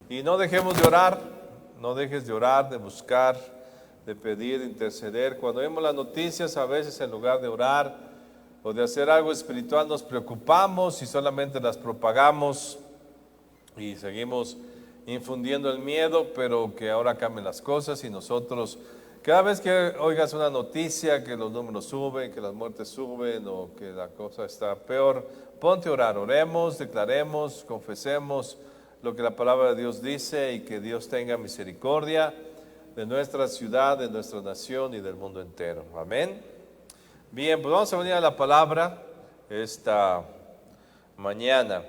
Y no dejemos de orar, no dejes de orar, de buscar, de pedir, de interceder. Cuando vemos las noticias, a veces en lugar de orar o de hacer algo espiritual, nos preocupamos y solamente las propagamos y seguimos infundiendo el miedo, pero que ahora cambien las cosas y nosotros, cada vez que oigas una noticia, que los números suben, que las muertes suben o que la cosa está peor, ponte a orar, oremos, declaremos, confesemos lo que la palabra de Dios dice y que Dios tenga misericordia de nuestra ciudad, de nuestra nación y del mundo entero. Amén. Bien, pues vamos a venir a la palabra esta mañana.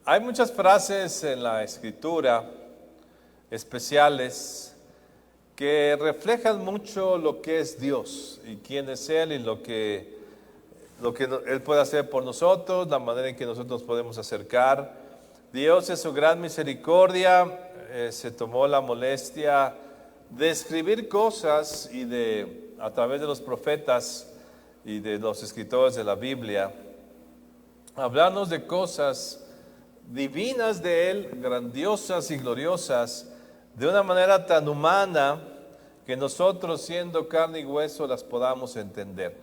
Hay muchas frases en la Escritura especiales que reflejan mucho lo que es Dios y quién es Él y lo que Él puede hacer por nosotros, la manera en que nosotros nos podemos acercar. Dios en su gran misericordia se tomó la molestia de escribir cosas y a través de los profetas y de los escritores de la Biblia, hablarnos de cosas divinas de Él, grandiosas y gloriosas, de una manera tan humana que nosotros, siendo carne y hueso, las podamos entender.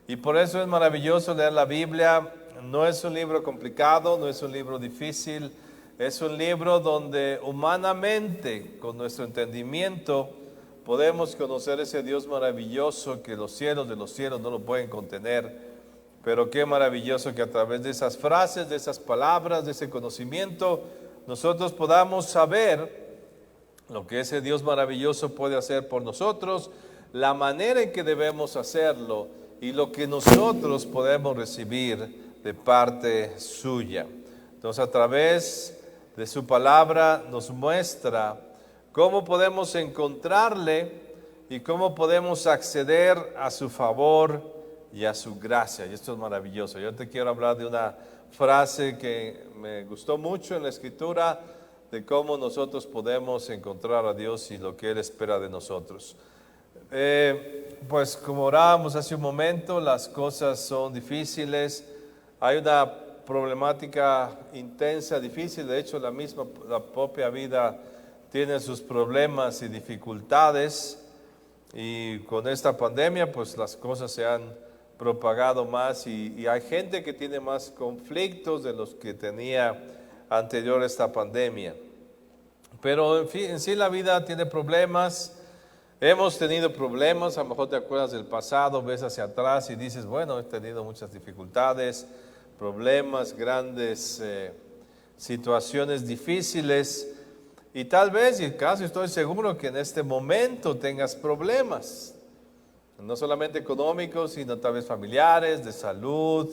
Y por eso es maravilloso leer la Biblia. No es un libro complicado, no es un libro difícil, es un libro donde humanamente, con nuestro entendimiento, podemos conocer ese Dios maravilloso que los cielos de los cielos no lo pueden contener. Pero qué maravilloso que a través de esas frases, de esas palabras, de ese conocimiento, nosotros podamos saber lo que ese Dios maravilloso puede hacer por nosotros, la manera en que debemos hacerlo y lo que nosotros podemos recibir de parte suya. Entonces, a través de su palabra nos muestra cómo podemos encontrarle y cómo podemos acceder a su favor y a su gracia. Y esto es maravilloso. Yo te quiero hablar de una frase que me gustó mucho en la Escritura, de cómo nosotros podemos encontrar a Dios y lo que Él espera de nosotros. Pues como orábamos hace un momento, las cosas son difíciles, hay una problemática intensa, difícil. De hecho, la propia vida tiene sus problemas y dificultades, y con esta pandemia pues las cosas se han propagado más y hay gente que tiene más conflictos de los que tenía anterior a esta pandemia. Pero en sí la vida tiene problemas. Hemos tenido problemas, a lo mejor te acuerdas del pasado, ves hacia atrás y dices, bueno, he tenido muchas dificultades, problemas, grandes situaciones difíciles, y tal vez, y casi estoy seguro que en este momento tengas problemas, no solamente económicos, sino tal vez familiares, de salud,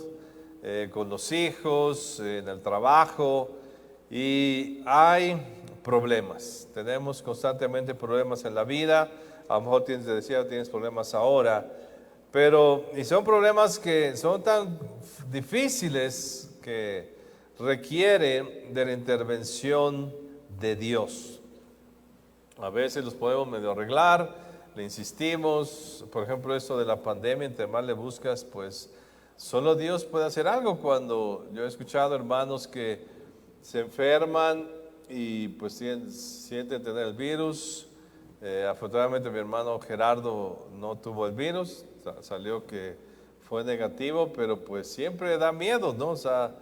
con los hijos, en el trabajo, y hay problemas. Tenemos constantemente problemas en la vida. A lo mejor tienes problemas ahora, y son problemas que son tan difíciles que requieren de la intervención de Dios. A veces los podemos medio arreglar, le insistimos. Por ejemplo, esto de la pandemia, entre más le buscas, pues solo Dios puede hacer algo. Cuando yo he escuchado hermanos que se enferman y pues sienten tener el virus. Afortunadamente mi hermano Gerardo no tuvo el virus, salió que fue negativo, pero pues siempre da miedo, ¿no? O sea,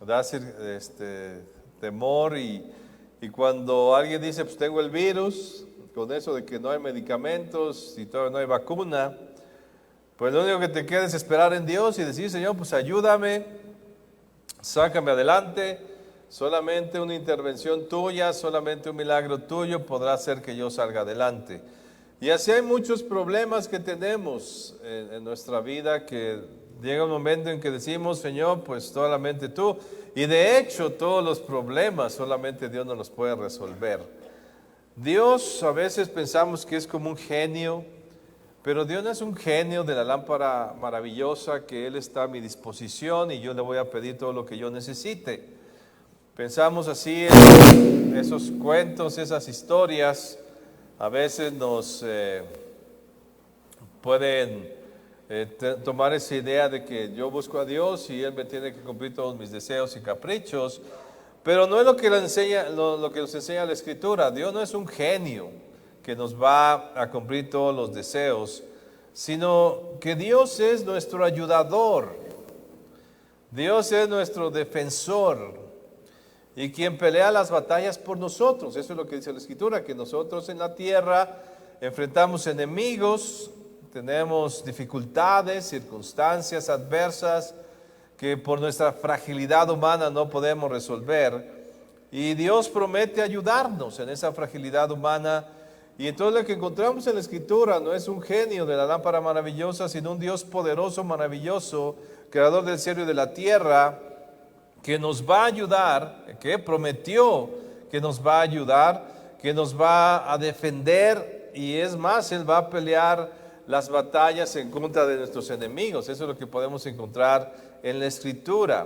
da temor y cuando alguien dice, pues tengo el virus, con eso de que no hay medicamentos y todavía no hay vacuna, pues lo único que te queda es esperar en Dios y decir, Señor, pues ayúdame, sácame adelante. Solamente una intervención tuya, solamente un milagro tuyo podrá hacer que yo salga adelante. Y así hay muchos problemas que tenemos en nuestra vida, que llega un momento en que decimos, Señor, pues solamente tú. Y de hecho, todos los problemas solamente Dios nos los puede resolver. Dios, a veces pensamos que es como un genio, pero Dios no es un genio de la lámpara maravillosa que Él está a mi disposición y yo le voy a pedir todo lo que yo necesite. Pensamos así en esos cuentos, esas historias, a veces nos pueden tomar esa idea de que yo busco a Dios y Él me tiene que cumplir todos mis deseos y caprichos, pero no es lo que nos enseña, lo que nos enseña la Escritura. Dios no es un genio que nos va a cumplir todos los deseos, sino que Dios es nuestro ayudador, Dios es nuestro defensor y quien pelea las batallas por nosotros. Eso es lo que dice la Escritura, que nosotros en la tierra enfrentamos enemigos, tenemos dificultades, circunstancias adversas que por nuestra fragilidad humana no podemos resolver. Y Dios promete ayudarnos en esa fragilidad humana. Y entonces lo que encontramos en la Escritura no es un genio de la lámpara maravillosa, sino un Dios poderoso, maravilloso, creador del cielo y de la tierra, que nos va a ayudar, que prometió que nos va a ayudar, que nos va a defender, y es más, Él va a pelear las batallas en contra de nuestros enemigos. Eso es lo que podemos encontrar en la Escritura.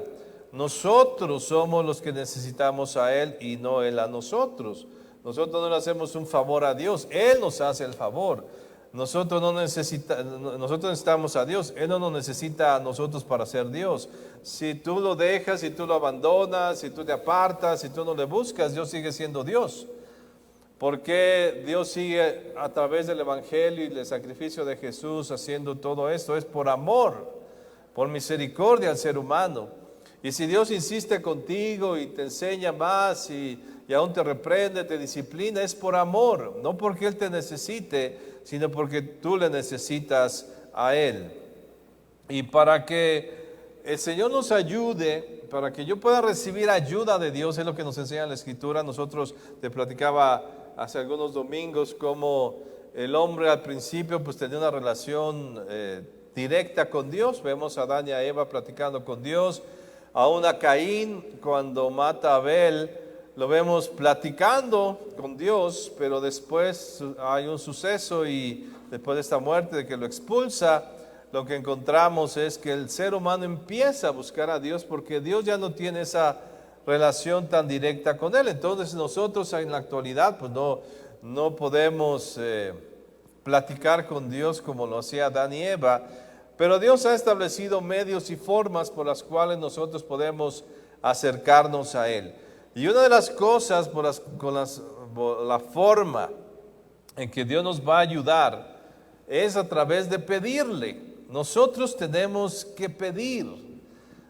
Nosotros somos los que necesitamos a Él y no Él a nosotros. Nosotros no le hacemos un favor a Dios, Él nos hace el favor. Nosotros necesitamos a Dios, Él no nos necesita a nosotros para ser Dios. Si tú lo dejas, si tú lo abandonas, si tú te apartas, si tú no le buscas, Dios sigue siendo Dios. Porque Dios sigue a través del Evangelio y del sacrificio de Jesús haciendo todo esto. Es por amor, por misericordia al ser humano. Y si Dios insiste contigo y te enseña más y aún te reprende, te disciplina, es por amor, no porque Él te necesite, sino porque tú le necesitas a Él. Y para que el Señor nos ayude, para que yo pueda recibir ayuda de Dios, es lo que nos enseña la Escritura. Nosotros te platicaba hace algunos domingos cómo el hombre al principio pues tenía una relación directa con Dios. Vemos a Adán y a Eva platicando con Dios. Aún a Caín, cuando mata a Abel, lo vemos platicando con Dios, pero después hay un suceso y después de esta muerte, de que lo expulsa, lo que encontramos es que el ser humano empieza a buscar a Dios porque Dios ya no tiene esa relación tan directa con Él. Entonces nosotros en la actualidad pues no podemos platicar con Dios como lo hacía Adán y Eva, pero Dios ha establecido medios y formas por las cuales nosotros podemos acercarnos a Él. Y una de las cosas por la forma en que Dios nos va a ayudar es a través de pedirle. Nosotros tenemos que pedir.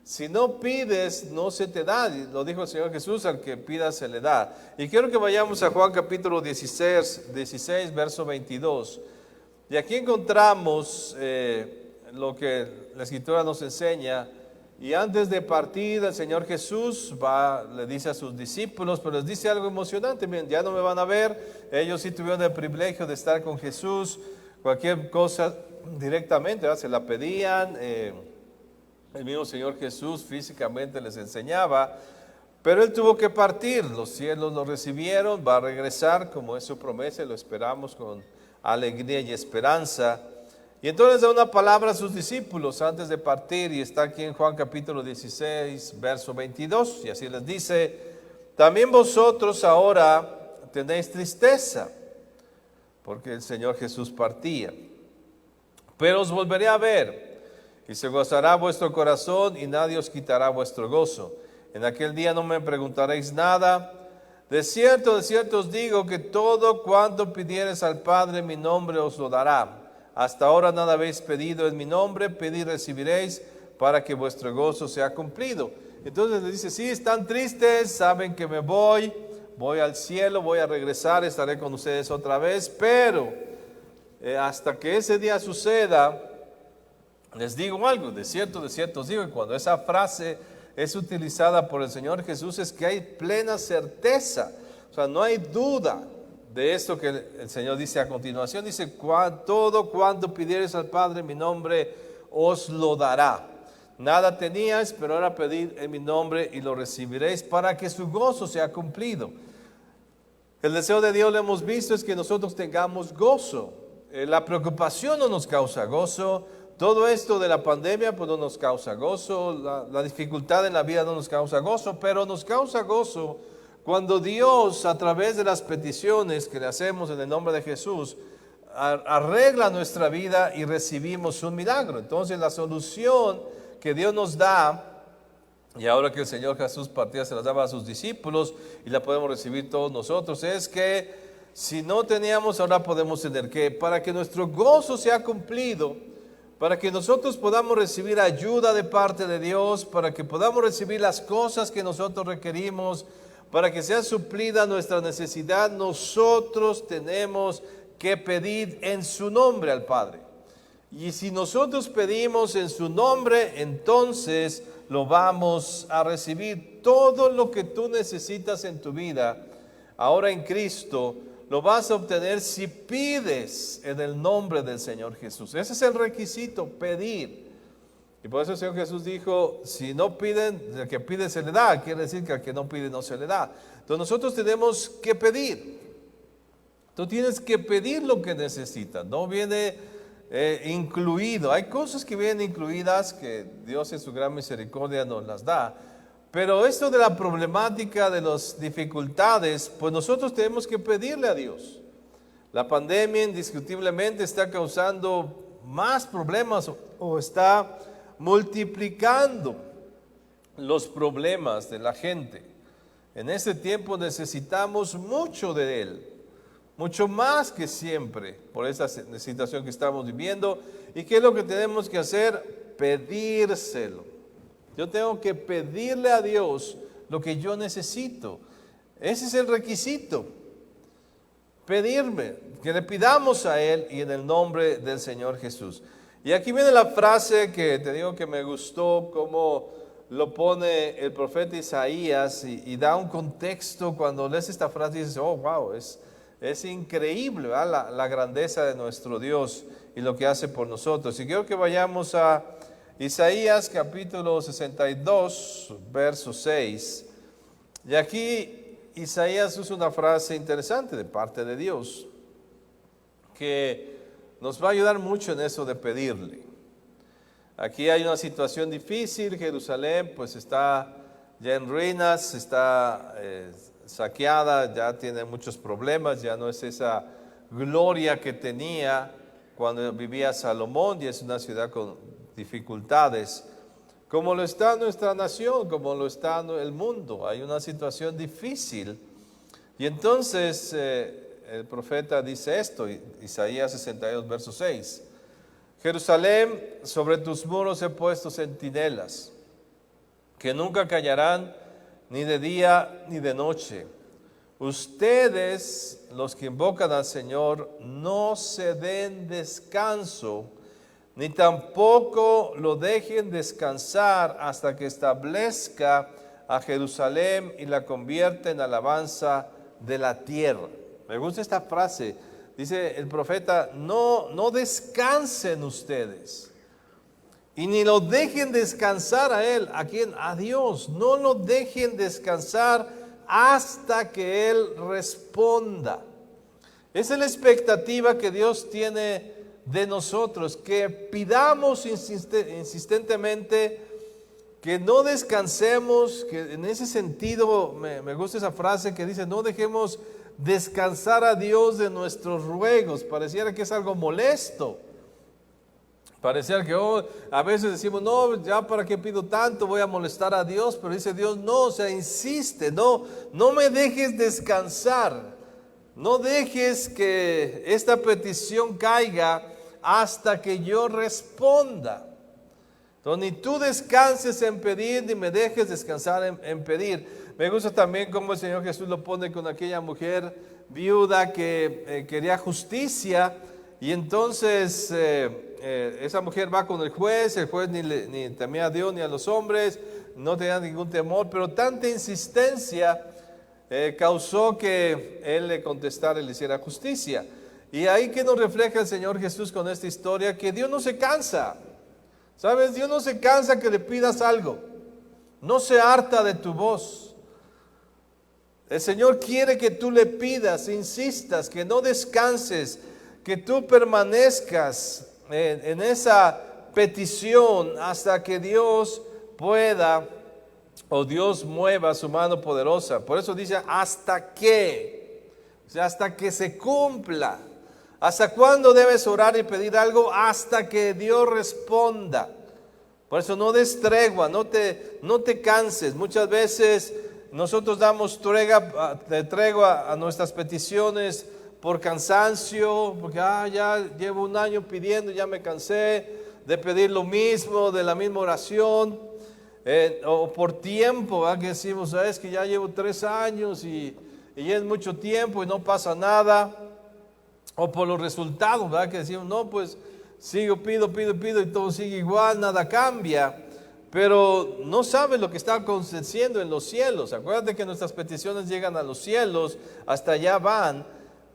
Si no pides, no se te da. Lo dijo el Señor Jesús, al que pida se le da. Y quiero que vayamos a Juan capítulo 16 verso 22. Y aquí encontramos lo que la Escritura nos enseña. Y antes de partir, el Señor Jesús le dice a sus discípulos, pero les dice algo emocionante. Miren, ya no me van a ver. Ellos sí tuvieron el privilegio de estar con Jesús. Cualquier cosa directamente, ¿verdad? Se la pedían. El mismo Señor Jesús físicamente les enseñaba. Pero Él tuvo que partir. Los cielos lo recibieron. Va a regresar como es su promesa. Lo esperamos con alegría y esperanza. Y entonces da una palabra a sus discípulos antes de partir, y está aquí en Juan capítulo 16, verso 22, y así les dice: también vosotros ahora tenéis tristeza, porque el Señor Jesús partía, pero os volveré a ver, y se gozará vuestro corazón, y nadie os quitará vuestro gozo. En aquel día no me preguntaréis nada. De cierto os digo que todo cuanto pidiereis al Padre en mi nombre os lo dará. Hasta ahora nada habéis pedido en mi nombre, pedid recibiréis, para que vuestro gozo sea cumplido. Entonces le dice: sí, están tristes, saben que me voy al cielo, voy a regresar, estaré con ustedes otra vez, pero hasta que ese día suceda, les digo algo. De cierto os digo. Y cuando esa frase es utilizada por el Señor Jesús, es que hay plena certeza, o sea, no hay duda de esto que el Señor dice a continuación. Dice: todo cuanto pidiereis al Padre en mi nombre os lo dará. Nada teníais, pero ahora pedid en mi nombre y lo recibiréis, para que su gozo sea cumplido. El deseo de Dios, lo hemos visto, es que nosotros tengamos gozo. La preocupación no nos causa gozo, todo esto de la pandemia pues no nos causa gozo, la dificultad en la vida no nos causa gozo, pero nos causa gozo cuando Dios, a través de las peticiones que le hacemos en el nombre de Jesús, arregla nuestra vida y recibimos un milagro. Entonces la solución que Dios nos da, y ahora que el Señor Jesús partía se las daba a sus discípulos y la podemos recibir todos nosotros, es que si no teníamos, ahora podemos tener, que para que nuestro gozo sea cumplido, para que nosotros podamos recibir ayuda de parte de Dios, para que podamos recibir las cosas que nosotros requerimos, para que sea suplida nuestra necesidad, nosotros tenemos que pedir en su nombre al Padre. Y si nosotros pedimos en su nombre, entonces lo vamos a recibir. Todo lo que tú necesitas en tu vida, ahora en Cristo, lo vas a obtener si pides en el nombre del Señor Jesús. Ese es el requisito, pedir. Y por eso el Señor Jesús dijo, si no piden, el que pide se le da. Quiere decir que al que no pide no se le da. Entonces nosotros tenemos que pedir. Tú tienes que pedir lo que necesitas. No viene incluido. Hay cosas que vienen incluidas que Dios en su gran misericordia nos las da. Pero esto de la problemática, de las dificultades, pues nosotros tenemos que pedirle a Dios. La pandemia indiscutiblemente está causando más problemas o está multiplicando los problemas de la gente. En este tiempo necesitamos mucho de Él, mucho más que siempre por esta situación que estamos viviendo. ¿Y qué es lo que tenemos que hacer? Pedírselo. Yo tengo que pedirle a Dios lo que yo necesito. Ese es el requisito. Pedirme, que le pidamos a Él y en el nombre del Señor Jesús. Y aquí viene la frase que te digo que me gustó, cómo lo pone el profeta Isaías y da un contexto. Cuando lees esta frase dices, oh, wow, es increíble, ¿verdad? La grandeza de nuestro Dios y lo que hace por nosotros. Y quiero que vayamos a Isaías capítulo 62, verso 6. Y aquí Isaías usa una frase interesante de parte de Dios que nos va a ayudar mucho en eso de pedirle. Aquí hay una situación difícil. Jerusalén pues está ya en ruinas, está saqueada, ya tiene muchos problemas, ya no es esa gloria que tenía cuando vivía Salomón, y es una ciudad con dificultades, como lo está nuestra nación, como lo está el mundo. Hay una situación difícil. Y entonces el profeta dice esto, Isaías 62, verso 6. Jerusalén, sobre tus muros he puesto centinelas, que nunca callarán ni de día ni de noche. Ustedes, los que invocan al Señor, no se den descanso, ni tampoco lo dejen descansar hasta que establezca a Jerusalén y la convierta en alabanza de la tierra. Me gusta esta frase. Dice el profeta, no descansen ustedes. Y ni lo dejen descansar a Él. ¿A quién? A Dios. No lo dejen descansar hasta que Él responda. Esa es la expectativa que Dios tiene de nosotros, que pidamos insistentemente, que no descansemos, que en ese sentido me gusta esa frase que dice, no dejemos descansar a Dios de nuestros ruegos. Pareciera que es algo molesto. Pareciera que a veces decimos, no, ya para qué pido tanto, voy a molestar a Dios, pero dice Dios, no, o sea, insiste, no me dejes descansar, no dejes que esta petición caiga hasta que yo responda. Entonces, ni tú descanses en pedir, ni me dejes descansar en pedir. Me gusta también cómo el Señor Jesús lo pone con aquella mujer viuda que quería justicia, y entonces esa mujer va con el juez ni temía a Dios ni a los hombres, no tenía ningún temor, pero tanta insistencia causó que él le contestara y le hiciera justicia. Y ahí que nos refleja el Señor Jesús con esta historia, que Dios no se cansa. ¿Sabes? Dios no se cansa que le pidas algo. No se harta de tu voz. El Señor quiere que tú le pidas, insistas, que no descanses, que tú permanezcas en esa petición hasta que Dios pueda o Dios mueva su mano poderosa. Por eso dice hasta que, o sea, hasta que se cumpla. ¿Hasta cuándo debes orar y pedir algo? Hasta que Dios responda. Por eso no des tregua, no te canses. Muchas veces nosotros damos tregua a nuestras peticiones por cansancio, porque ya llevo un año pidiendo, ya me cansé de pedir lo mismo, de la misma oración, o por tiempo, que decimos, es que ya llevo 3 años y ya es mucho tiempo y no pasa nada, o por los resultados, que decimos, no, pues sigo, pido y todo sigue igual, nada cambia. Pero no sabes lo que está aconteciendo en los cielos. Acuérdate que nuestras peticiones llegan a los cielos, hasta allá van.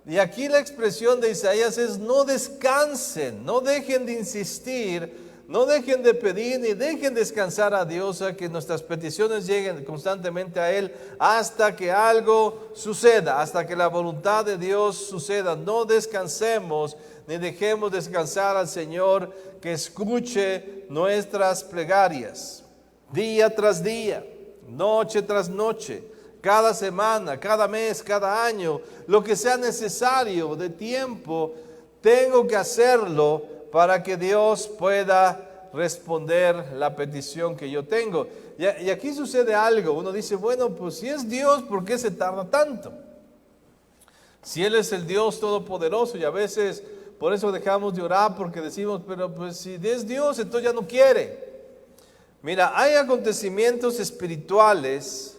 Y aquí la expresión de Isaías es: no descansen, no dejen de insistir, no dejen de pedir, ni dejen descansar a Dios, a que nuestras peticiones lleguen constantemente a Él hasta que algo suceda, hasta que la voluntad de Dios suceda. No descansemos, ni dejemos descansar al Señor, que escuche nuestras plegarias día tras día, noche tras noche, cada semana, cada mes, cada año, lo que sea necesario de tiempo, tengo que hacerlo para que Dios pueda responder la petición que yo tengo. Y aquí sucede algo. Uno dice, bueno, pues si es Dios, ¿por qué se tarda tanto? Si Él es el Dios todopoderoso, y a veces por eso dejamos de orar, porque decimos, pero pues si es Dios, entonces ya no quiere. Mira, hay acontecimientos espirituales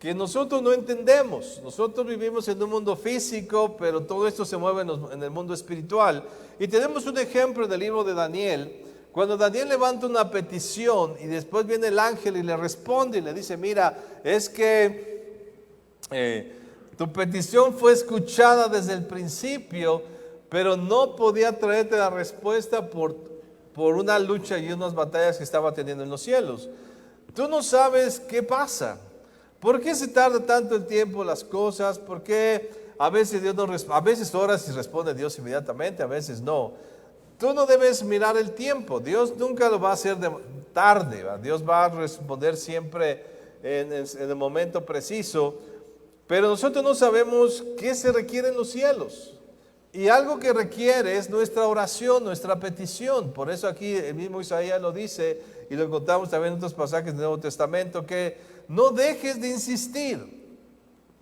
que nosotros no entendemos. Nosotros vivimos en un mundo físico, pero todo esto se mueve en el mundo espiritual. Y tenemos un ejemplo del libro de Daniel. Cuando Daniel levanta una petición y después viene el ángel y le responde y le dice, mira, es que tu petición fue escuchada desde el principio, pero no podía traerte la respuesta por una lucha y unas batallas que estaba teniendo en los cielos. Tú no sabes qué pasa. ¿Por qué se tarda tanto el tiempo las cosas? ¿Por qué a veces Dios no responde? A veces oras y responde Dios inmediatamente, a veces no. Tú no debes mirar el tiempo. Dios nunca lo va a hacer tarde, ¿va? Dios va a responder siempre en el momento preciso. Pero nosotros no sabemos qué se requiere en los cielos. Y algo que requiere es nuestra oración, nuestra petición. Por eso aquí el mismo Isaías lo dice, y lo encontramos también en otros pasajes del Nuevo Testamento, que no dejes de insistir,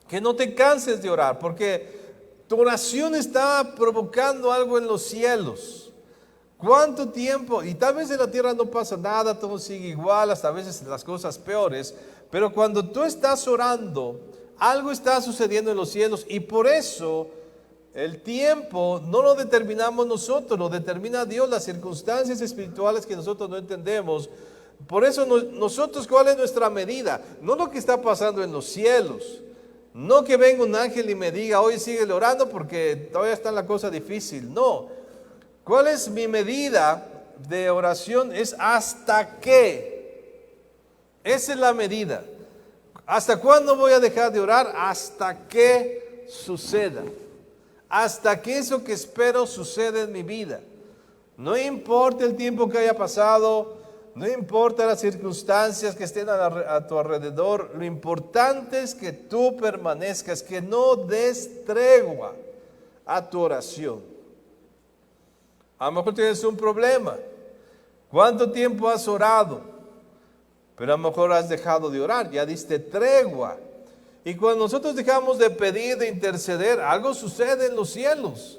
que no te canses de orar, porque tu oración está provocando algo en los cielos. ¿Cuánto tiempo? Y tal vez en la tierra no pasa nada, todo sigue igual, hasta a veces las cosas peores, pero cuando tú estás orando, algo está sucediendo en los cielos, y por eso el tiempo no lo determinamos nosotros, lo determina Dios, las circunstancias espirituales que nosotros no entendemos. Por eso nosotros, ¿cuál es nuestra medida? No lo que está pasando en los cielos, no que venga un ángel y me diga, hoy sigue orando porque todavía está la cosa difícil. No, ¿cuál es mi medida de oración? Es hasta que. Esa es la medida. ¿Hasta cuándo voy a dejar de orar? Hasta que suceda. Hasta que eso que espero suceda en mi vida. No importa el tiempo que haya pasado, no importa las circunstancias que estén a tu alrededor, lo importante es que tú permanezcas, que no des tregua a tu oración. A lo mejor tienes un problema. ¿Cuánto tiempo has orado? Pero a lo mejor has dejado de orar, ya diste tregua. Y cuando nosotros dejamos de pedir, de interceder, algo sucede en los cielos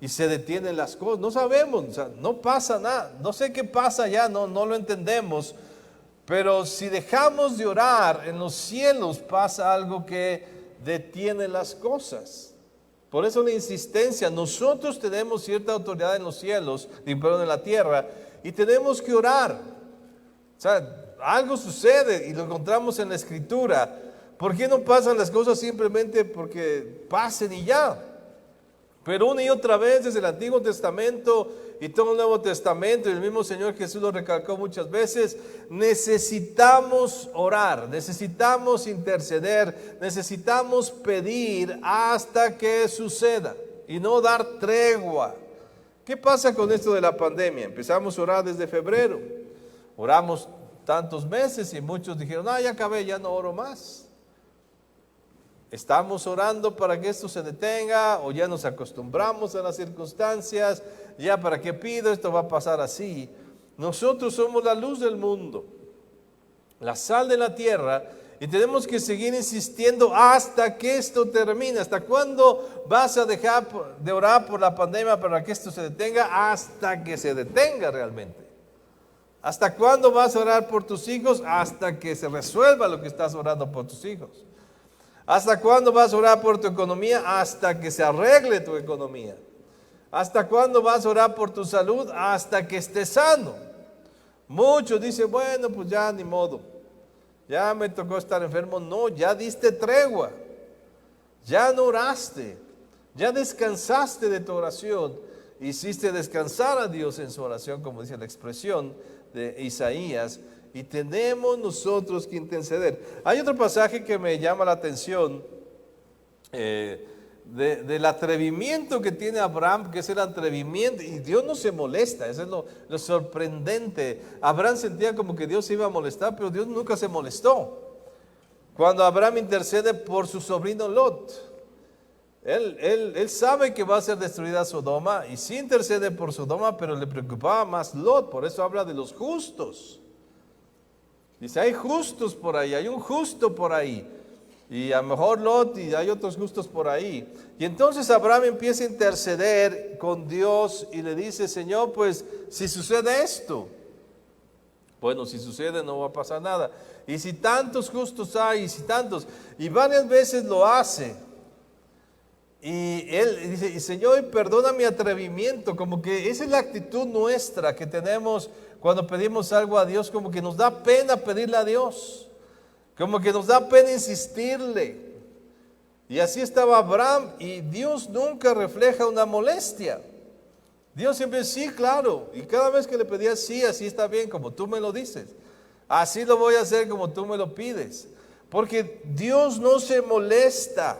y se detienen las cosas. No sabemos, o sea, no pasa nada. No sé qué pasa ya, no lo entendemos. Pero si dejamos de orar, en los cielos pasa algo que detiene las cosas. Por eso la insistencia. Nosotros tenemos cierta autoridad en los cielos, perdón, en la tierra, y tenemos que orar. O sea, algo sucede y lo encontramos en la Escritura. ¿Por qué no pasan las cosas simplemente porque pasen y ya? Pero una y otra vez desde el Antiguo Testamento y todo el Nuevo Testamento, y el mismo Señor Jesús lo recalcó muchas veces, necesitamos orar, necesitamos interceder, necesitamos pedir hasta que suceda y no dar tregua. ¿Qué pasa con esto de la pandemia? Empezamos a orar desde febrero. Oramos tantos meses y muchos dijeron, ya acabé, ya no oro más. ¿Estamos orando para que esto se detenga o ya nos acostumbramos a las circunstancias? ¿Ya para qué pido? Esto va a pasar así. Nosotros somos la luz del mundo, la sal de la tierra, y tenemos que seguir insistiendo hasta que esto termine. ¿Hasta cuándo vas a dejar de orar por la pandemia para que esto se detenga? Hasta que se detenga realmente. ¿Hasta cuándo vas a orar por tus hijos? Hasta que se resuelva lo que estás orando por tus hijos. ¿Hasta cuándo vas a orar por tu economía? Hasta que se arregle tu economía. ¿Hasta cuándo vas a orar por tu salud? Hasta que estés sano. Muchos dicen, bueno, pues ya ni modo. Ya me tocó estar enfermo. No, ya diste tregua. Ya no oraste. Ya descansaste de tu oración. Hiciste descansar a Dios en su oración, como dice la expresión de Isaías. Y tenemos nosotros que interceder. Hay otro pasaje que me llama la atención. Del atrevimiento que tiene Abraham, que es el atrevimiento, y Dios no se molesta, eso es lo sorprendente. Abraham sentía como que Dios se iba a molestar, pero Dios nunca se molestó. Cuando Abraham intercede por su sobrino Lot, él sabe que va a ser destruida Sodoma, y sí intercede por Sodoma, pero le preocupaba más Lot, por eso habla de los justos. Dice, hay justos por ahí, hay un justo por ahí. Y a lo mejor Lot y hay otros justos por ahí. Y entonces Abraham empieza a interceder con Dios y le dice, Señor, pues si sucede esto, bueno, si sucede no va a pasar nada. Y si tantos justos hay, y si tantos, y varias veces lo hace. Y él dice, y Señor, perdona mi atrevimiento, como que esa es la actitud nuestra que tenemos cuando pedimos algo a Dios, como que nos da pena pedirle a Dios. Como que nos da pena insistirle. Y así estaba Abraham, y Dios nunca refleja una molestia. Dios siempre, sí, claro. Y cada vez que le pedía, sí, así está bien, como tú me lo dices. Así lo voy a hacer como tú me lo pides. Porque Dios no se molesta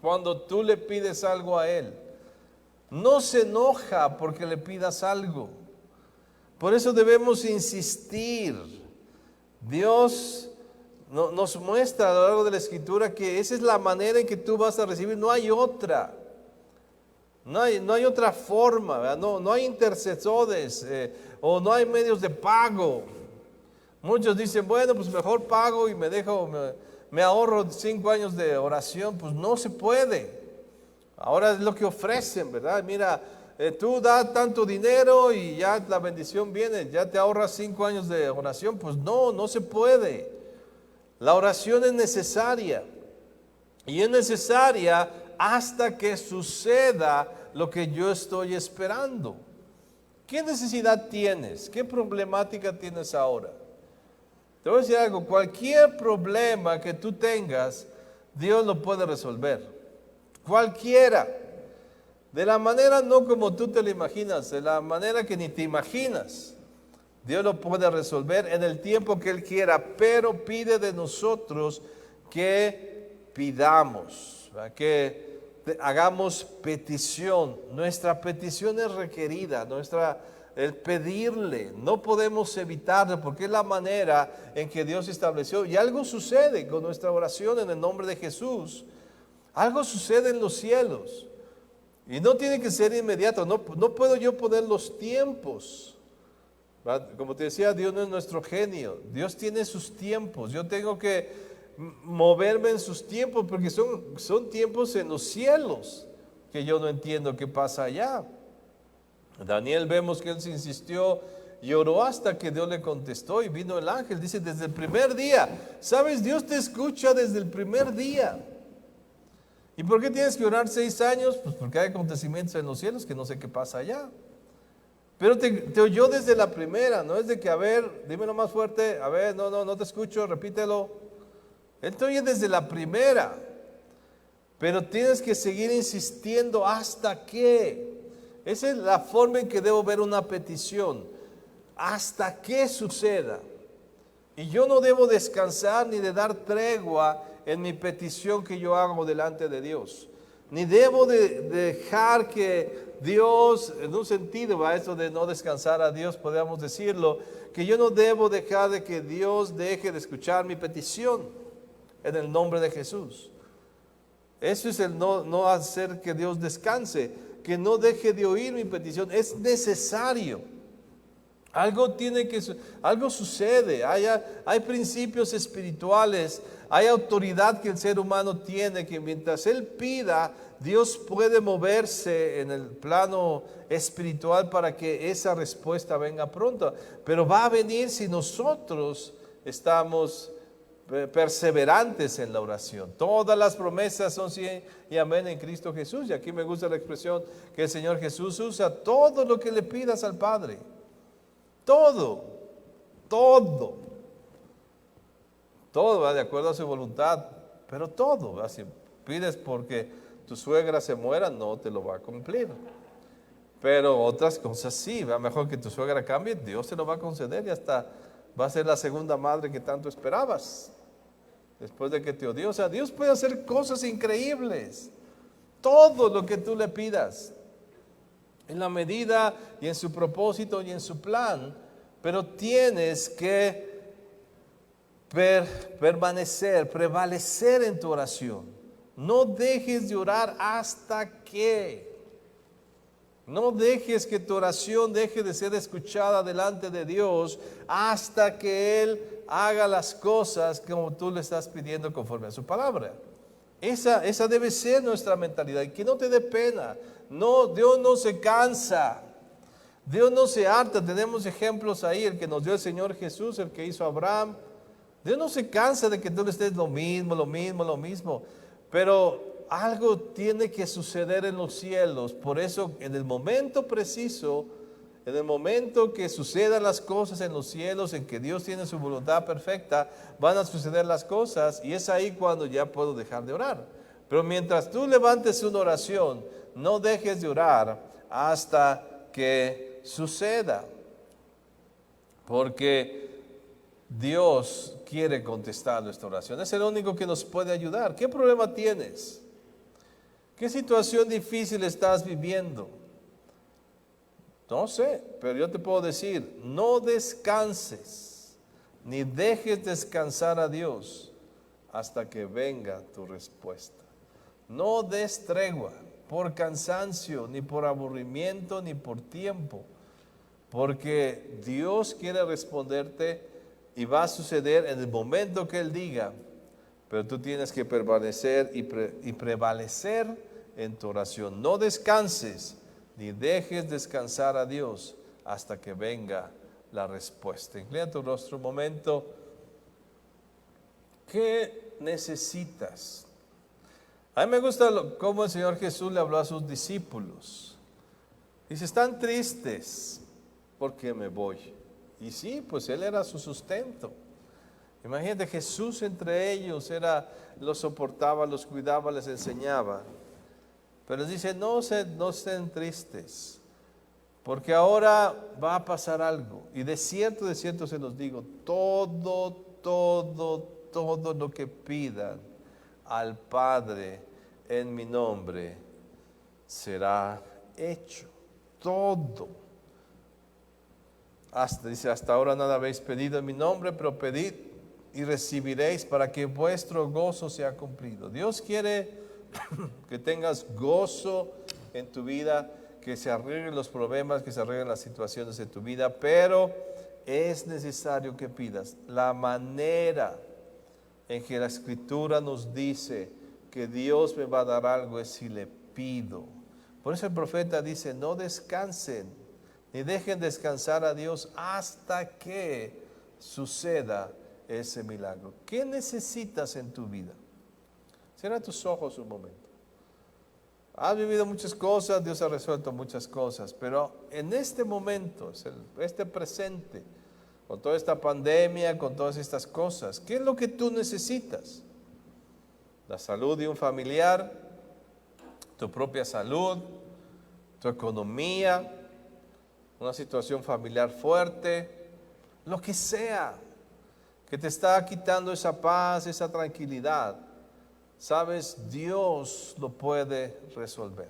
cuando tú le pides algo a Él. No se enoja porque le pidas algo. Por eso debemos insistir. Dios nos muestra a lo largo de la Escritura que esa es la manera en que tú vas a recibir, no hay otra. No hay otra forma, ¿verdad? No hay intercesores o no hay medios de pago. Muchos dicen, bueno, pues mejor pago y me ahorro 5 años de oración. Pues no se puede. Ahora es lo que ofrecen, ¿verdad? Mira, tú das tanto dinero y ya la bendición viene, ya te ahorras 5 años de oración. Pues no se puede. La oración es necesaria, y es necesaria hasta que suceda lo que yo estoy esperando. ¿Qué necesidad tienes? ¿Qué problemática tienes ahora? Te voy a decir algo, cualquier problema que tú tengas, Dios lo puede resolver. Cualquiera. De la manera no como tú te lo imaginas, de la manera que ni te imaginas. Dios lo puede resolver en el tiempo que Él quiera, pero pide de nosotros que pidamos, ¿verdad? Que hagamos petición. Nuestra petición es requerida, el pedirle, no podemos evitarlo porque es la manera en que Dios estableció. Y algo sucede con nuestra oración en el nombre de Jesús. Algo sucede en los cielos. Y no tiene que ser inmediato, no puedo yo poner los tiempos. Como te decía, Dios no es nuestro genio, Dios tiene sus tiempos. Yo tengo que moverme en sus tiempos porque son tiempos en los cielos que yo no entiendo qué pasa allá. Daniel, vemos que él se insistió y oró hasta que Dios le contestó y vino el ángel. Dice, desde el primer día, ¿sabes? Dios te escucha desde el primer día. ¿Y por qué tienes que orar 6 años? Pues porque hay acontecimientos en los cielos que no sé qué pasa allá. Pero te oyó desde la primera, no es de que, a ver, dímelo más fuerte, a ver, no te escucho, repítelo. Él te oye desde la primera, pero tienes que seguir insistiendo hasta que. Esa es la forma en que debo ver una petición, hasta que suceda. Y yo no debo descansar ni de dar tregua en mi petición que yo hago delante de Dios. Ni debo de dejar que Dios, en un sentido, a eso de no descansar a Dios, podríamos decirlo, que yo no debo dejar de que Dios deje de escuchar mi petición en el nombre de Jesús. Eso es el no hacer que Dios descanse, que no deje de oír mi petición. Es necesario. Algo sucede. Hay principios espirituales, hay autoridad que el ser humano tiene, que mientras él pida, Dios puede moverse en el plano espiritual para que esa respuesta venga pronto. Pero va a venir si nosotros estamos perseverantes en la oración. Todas las promesas son sí y amén en Cristo Jesús. Y aquí me gusta la expresión que el Señor Jesús usa: todo lo que le pidas al Padre. Todo, va de acuerdo a su voluntad, pero todo, ¿va? Si pides porque tu suegra se muera, no te lo va a cumplir. Pero otras cosas sí, ¿va? Mejor que tu suegra cambie, Dios te lo va a conceder y hasta va a ser la segunda madre que tanto esperabas, después de que te odió. O sea, Dios puede hacer cosas increíbles, todo lo que tú le pidas, en la medida y en su propósito y en su plan, pero tienes que prevalecer en tu oración. No dejes de orar no dejes que tu oración deje de ser escuchada delante de Dios hasta que Él haga las cosas como tú le estás pidiendo conforme a su palabra. Esa debe ser nuestra mentalidad, y que no te dé pena. No, Dios no se cansa, Dios no se harta. Tenemos ejemplos ahí, el que nos dio el Señor Jesús, el que hizo Abraham. Dios no se cansa de que tú le estés lo mismo, pero algo tiene que suceder en los cielos. Por eso, en el momento preciso, en el momento que sucedan las cosas en los cielos, en que Dios tiene su voluntad perfecta, van a suceder las cosas, y es ahí cuando ya puedo dejar de orar. Pero mientras tú levantes una oración, no dejes de orar hasta que suceda, porque Dios quiere contestar nuestra oración. Es el único que nos puede ayudar. ¿Qué problema tienes? ¿Qué situación difícil estás viviendo? No sé, pero yo te puedo decir: no descanses, ni dejes descansar a Dios hasta que venga tu respuesta. No des tregua por cansancio, ni por aburrimiento, ni por tiempo, porque Dios quiere responderte y va a suceder en el momento que Él diga. Pero tú tienes que permanecer y prevalecer en tu oración. No descanses, ni dejes descansar a Dios hasta que venga la respuesta. Inclina tu rostro un momento. ¿Qué necesitas? A mí me gusta cómo el Señor Jesús le habló a sus discípulos. Dice: están tristes porque me voy. Y sí, pues Él era su sustento. Imagínate, Jesús entre ellos los soportaba, los cuidaba, les enseñaba. Pero dice: no estén tristes, porque ahora va a pasar algo. Y de cierto se los digo: todo lo que pidan al Padre en mi nombre será hecho. Todo. Hasta ahora nada habéis pedido en mi nombre, pero pedid y recibiréis, para que vuestro gozo sea cumplido. Dios quiere que tengas gozo en tu vida, que se arreglen los problemas, que se arreglen las situaciones de tu vida, pero es necesario que pidas. La manera en que la Escritura nos dice que Dios me va a dar algo es si le pido. Por eso el profeta dice: no descansen, ni dejen descansar a Dios hasta que suceda ese milagro. ¿Qué necesitas en tu vida? Cierra tus ojos un momento. Has vivido muchas cosas, Dios ha resuelto muchas cosas, pero en este momento, este presente, con toda esta pandemia, con todas estas cosas, ¿qué es lo que tú necesitas? La salud de un familiar, tu propia salud, tu economía, una situación familiar fuerte, lo que sea que te está quitando esa paz, esa tranquilidad. sabes, Dios lo puede resolver.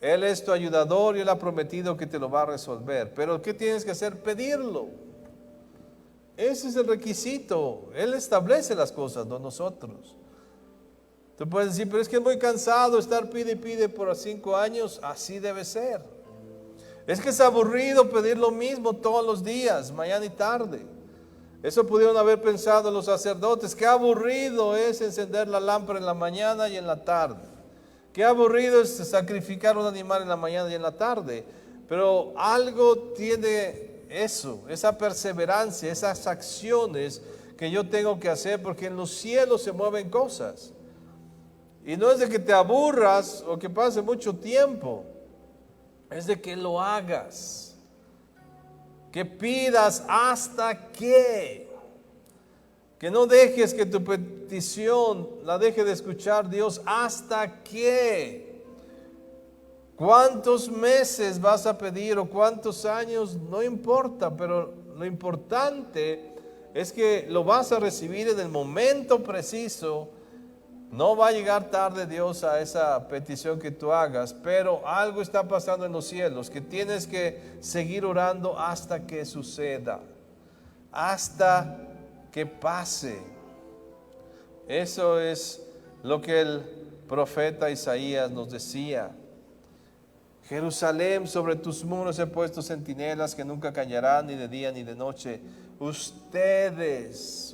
Él es tu ayudador y Él ha prometido que te lo va a resolver. Pero ¿qué tienes que hacer? Pedirlo. Ese es el requisito. Él establece las cosas, no nosotros. Tú puedes decir, pero es que es muy cansado estar pide y pide por 5 años. Así debe ser. Es que es aburrido pedir lo mismo todos los días, mañana y tarde. Eso pudieron haber pensado los sacerdotes. Qué aburrido es encender la lámpara en la mañana y en la tarde. Qué aburrido es sacrificar un animal en la mañana y en la tarde. Pero algo tiene eso, esa perseverancia, esas acciones que yo tengo que hacer, porque en los cielos se mueven cosas. Y no es de que te aburras o que pase mucho tiempo, es de que lo hagas, que pidas hasta que no dejes que tu petición la deje de escuchar Dios hasta que. ¿Cuántos meses vas a pedir o cuántos años? No importa, pero lo importante es que lo vas a recibir en el momento preciso. No va a llegar tarde Dios a esa petición que tú hagas, pero algo está pasando en los cielos que tienes que seguir orando hasta que suceda, hasta que pase. Eso es lo que el profeta Isaías nos decía. Jerusalén, sobre tus muros he puesto centinelas que nunca callarán ni de día ni de noche. Ustedes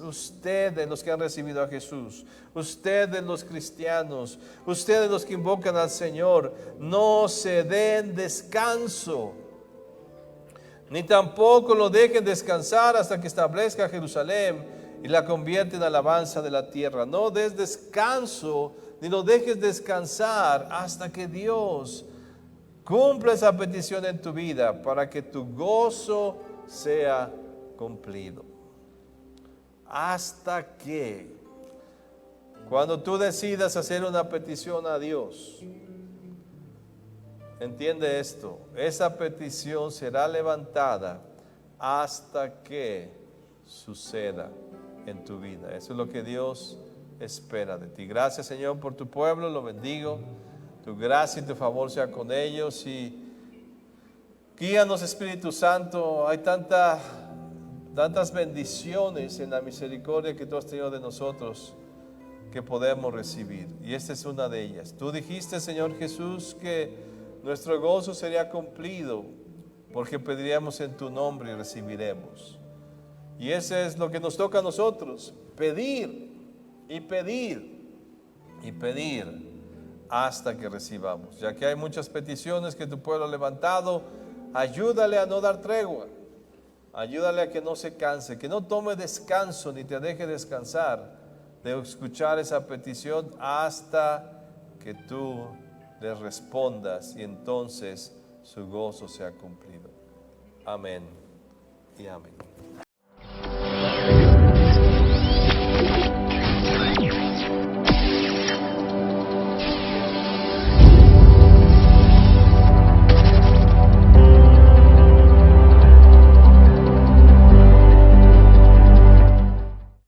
los que han recibido a Jesús, ustedes los cristianos, ustedes los que invocan al Señor, no se den descanso, ni tampoco lo dejen descansar hasta que establezca Jerusalén y la convierta en alabanza de la tierra. No des descanso, ni lo dejes descansar hasta que Dios cumpla esa petición en tu vida para que tu gozo sea cumplido. Hasta que, cuando tú decidas hacer una petición a Dios, entiende esto, esa petición será levantada hasta que suceda en tu vida. Eso es lo que Dios espera de ti. Gracias, Señor, por tu pueblo, lo bendigo. Tu gracia y tu favor sea con ellos y guíanos, Espíritu Santo. Hay tantas bendiciones en la misericordia que tú has tenido de nosotros que podemos recibir, y esta es una de ellas. Tú dijiste, Señor Jesús, que nuestro gozo sería cumplido porque pediríamos en tu nombre y recibiremos. Y ese es lo que nos toca a nosotros, pedir y pedir y pedir hasta que recibamos. Ya que hay muchas peticiones que tu pueblo ha levantado, ayúdale a no dar tregua, ayúdale a que no se canse, que no tome descanso ni te deje descansar de escuchar esa petición hasta que tú le respondas y entonces su gozo sea cumplido. Amén y amén.